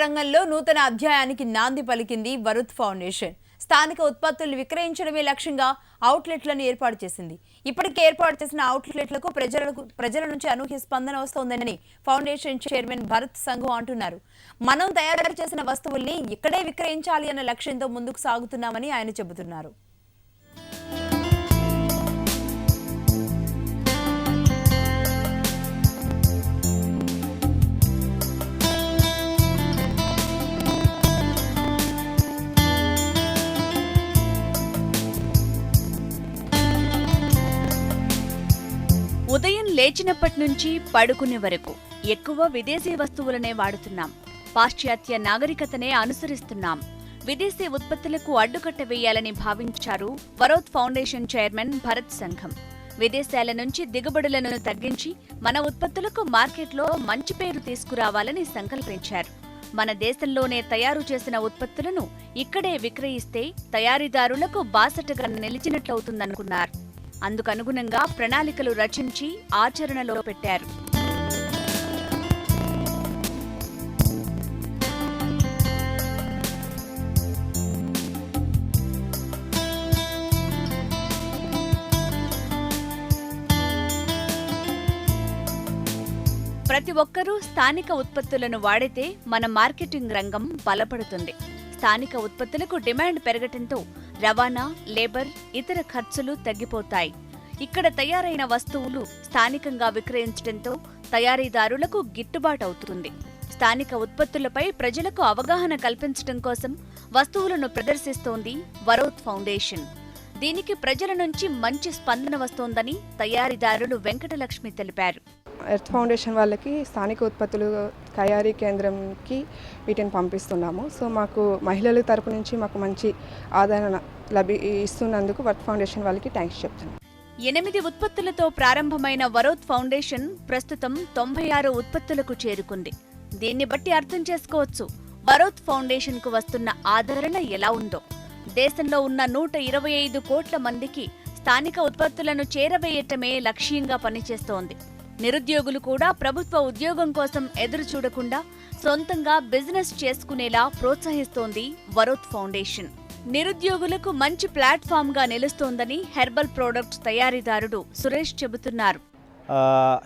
రంగంలో నూతన అధ్యాయానికి నాంది పలికింది వరుణ్ ఫౌండేషన్. స్థానిక ఉత్పత్తులను విక్రయించడమే లక్ష్యంగా అవుట్లెట్లను ఏర్పాటు చేసింది. ఇప్పటికే ఏర్పాటు చేసిన అవుట్లెట్లకు ప్రజల నుంచి అనూహ్య స్పందన వస్తోందని ఫౌండేషన్ చైర్మన్ భరత్ సంఘం అంటున్నారు. మనం తయారు చేసిన వస్తువుల్ని ఇక్కడే విక్రయించాలి అన్న లక్ష్యంతో ముందుకు సాగుతున్నామని ఆయన చెబుతున్నారు. ఉదయం లేచినప్పటి నుంచి పడుకునే వరకు ఎక్కువ విదేశీ వస్తువులనే వాడుతున్నాం. పాశ్చాత్య నాగరికతనే అనుసరిస్తున్నాం. విదేశీ ఉత్పత్తులకు అడ్డుకట్ట వేయాలని భావించారు వరుణ్ ఫౌండేషన్ చైర్మన్ భరత్ సంఘం. విదేశాల నుంచి దిగుబడులను తగ్గించి మన ఉత్పత్తులకు మార్కెట్లో మంచి పేరు తీసుకురావాలని సంకల్పించారు. మన దేశంలోనే తయారు చేసిన ఉత్పత్తులను ఇక్కడే విక్రయిస్తే తయారీదారులకు బాసటగా నిలిచినట్లవుతుందనుకున్నారు. అందుకనుగుణంగా ప్రణాళికలు రచించి ఆచరణలో పెట్టారు. ప్రతి ఒక్కరూ స్థానిక ఉత్పత్తులను వాడితే మన మార్కెటింగ్ రంగం బలపడుతుంది. స్థానిక ఉత్పత్తులకు డిమాండ్ పెరగటంతో రవాణా, లేబర్, ఇతర ఖర్చులు తగ్గిపోతాయి. ఇక్కడ తయారైన వస్తువులు స్థానికంగా విక్రయించడంతో తయారీదారులకు గిట్టుబాటు అవుతుంది. స్థానిక ఉత్పత్తులపై ప్రజలకు అవగాహన కల్పించడం కోసం వస్తువులను ప్రదర్శిస్తోంది వరుణ్ ఫౌండేషన్. దీనికి ప్రజల నుంచి మంచి స్పందన వస్తోందని తయారీదారులు వెంకటలక్ష్మి తెలిపారు. ఎర్త్ ఫౌండేషన్ వాళ్ళకి స్థానిక ఉత్పత్తులు తయారీ కేంద్రంకి వీటిని పంపిస్తున్నాము. సో మాకు మహిళల తరపు నుంచి మాకు మంచి ఆదరణ ఇస్తున్నందుకు వర్త్ ఫౌండేషన్ వాళ్ళకి థ్యాంక్స్ చెప్తున్నాం. 8 ఉత్పత్తులతో ప్రారంభమైన వరుణ్ ఫౌండేషన్ ప్రస్తుతం 96 ఉత్పత్తులకు చేరుకుంది. దీన్ని బట్టి అర్థం చేసుకోవచ్చు వరుణ్ ఫౌండేషన్ కు వస్తున్న ఆదరణ ఎలా ఉందో. దేశంలో ఉన్న 125 కోట్ల మందికి స్థానిక ఉత్పత్తులను చేరవేయటమే లక్ష్యంగా పనిచేస్తోంది. నిరుద్యోగులు కూడా ప్రభుత్వ ఉద్యోగం కోసం ఎదురు చూడకుండా సొంతంగా బిజినెస్ చేసుకునేలా ప్రోత్సహిస్తోంది వరుణ్ ఫౌండేషన్. నిరుద్యోగులకు మంచి ప్లాట్ఫామ్ గా నిలుస్తోందని హెర్బల్ ప్రొడక్ట్స్ తయారీదారుడు సురేష్ చెబుతున్నారు.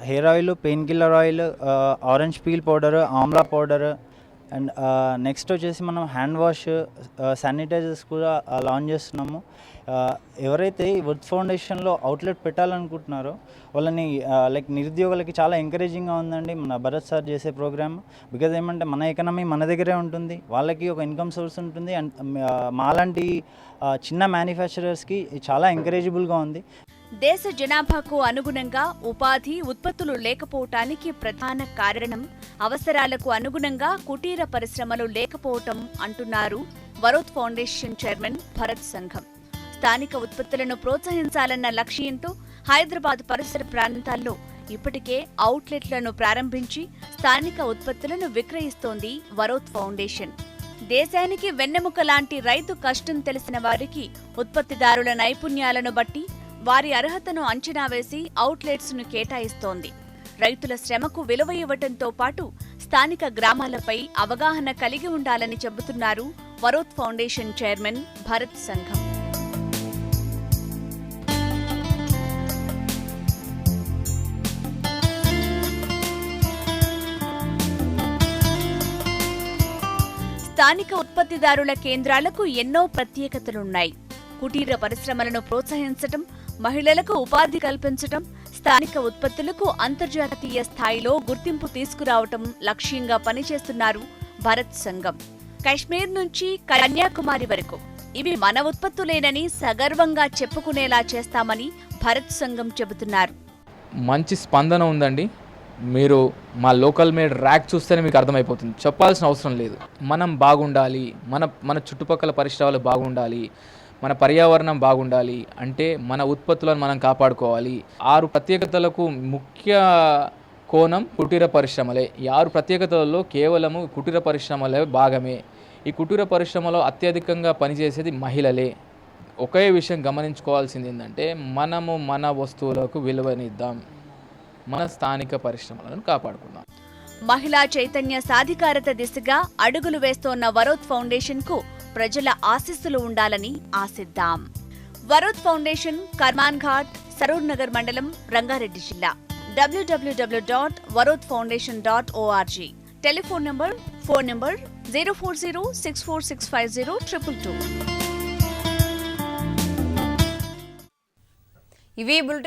Hair oil, pain killer oil, orange peel powder, Amla powder and next వచ్చేసి మనం హ్యాండ్ వాష్, శానిటైజర్స్ కూడా లాంచ్ చేస్తున్నాము. ఎవరైతే ఈ వర్త్ ఫౌండేషన్లో అవుట్లెట్ పెట్టాలనుకుంటున్నారో వాళ్ళని లైక్ నిరుద్యోగులకి చాలా ఎంకరేజింగ్గా ఉందండి మన భరత్ సార్ చేసే ప్రోగ్రామ్. బికాజ్ ఏమంటే మన ఎకనమీ మన దగ్గరే ఉంటుంది, వాళ్ళకి ఒక ఇన్కమ్ సోర్స్ ఉంటుంది. అండ్ మాలాంటి చిన్న మ్యానుఫ్యాక్చరర్స్కి చాలా ఎంకరేజబుల్గా ఉంది. దేశ జనాభాకు అనుగుణంగా ఉపాధి, ఉత్పత్తులు లేకపోవటానికి ప్రధాన కారణం అవసరాలకు అనుగుణంగా కుటీర పరిశ్రమలు లేకపోవటం అంటున్నారు వరుణ్ ఫౌండేషన్ చైర్మన్ భరత్ సంఘం. స్థానిక ఉత్పత్తులను ప్రోత్సహించాలన్న లక్ష్యంతో హైదరాబాద్ పరిసర ప్రాంతాల్లో ఇప్పటికే అవుట్లెట్లను ప్రారంభించి స్థానిక ఉత్పత్తులను విక్రయిస్తోంది వరుణ్ ఫౌండేషన్. దేశానికి వెన్నెముక లాంటి రైతు కష్టం తెలిసిన వారికి ఉత్పత్తిదారుల నైపుణ్యాలను బట్టి వారి అర్హతను అంచనా వేసి అవుట్లెట్స్ ను కేటాయిస్తోంది. రైతుల శ్రమకు విలువ ఇవ్వటంతో పాటు స్థానిక గ్రామాలపై అవగాహన కలిగి ఉండాలని చెబుతున్నారు వరుణ్ ఫౌండేషన్ చైర్మన్ భరత్ సంఘం. స్థానిక ఉత్పత్తిదారుల కేంద్రాలకు ఎన్నో ప్రత్యేకతలున్నాయి. కుటీర పరిశ్రమలను ప్రోత్సహించటం, మహిళలకు ఉపాధి కల్పించటం, స్థానిక ఉత్పత్తులకు అంతర్జాతీయ స్థాయిలో గుర్తింపు తీసుకురావటం లక్ష్యంగా పనిచేస్తున్నారు భరత్ సంఘం. కశ్మీర్ నుంచి కన్యాకుమారి వరకు ఇవి మన ఉత్పత్తులేనని సగర్వంగా చెప్పుకునేలా చేస్తామని భరత్ సంఘం చెబుతున్నారు. మంచి స్పందన ఉందండి. మీరు మా లోకల్ మేడ్ ర్యాక్ చూస్తేనే మీకు అర్థమైపోతుంది, చెప్పాల్సిన అవసరం లేదు. మనం బాగుండాలి, మన చుట్టుపక్కల పరిసరాలు బాగుండాలి, మన పర్యావరణం బాగుండాలి అంటే మన ఉత్పత్తులను మనం కాపాడుకోవాలి. 6 ప్రత్యేకతలకు ముఖ్య కోణం కుటీర పరిశ్రమలే. ఈ 6 ప్రత్యేకతలలో కేవలము కుటీర పరిశ్రమలే భాగమే. ఈ కుటీర పరిశ్రమలో అత్యధికంగా పనిచేసేది మహిళలే. ఒకే విషయం గమనించుకోవాల్సింది ఏంటంటే మనము మన వస్తువులకు విలువనిద్దాం, మన స్థానిక పరిశ్రమలను కాపాడుకుందాం. మహిళా చైతన్య సాధికారత దిశగా అడుగులు వేస్తోన్న వరోత్ ఫౌండేషన్ కు ప్రజల ఆశీస్సులు ఉండాలని ఆశిద్దాం. వరోత్ ఫౌండేషన్, కర్మాన్ ఘాట్, సరూర్ నగర్ మండలం, రంగారెడ్డి జిల్లా. www.varothfoundation.org. Telephone number 04064650222. ఇవి బులెటిన్.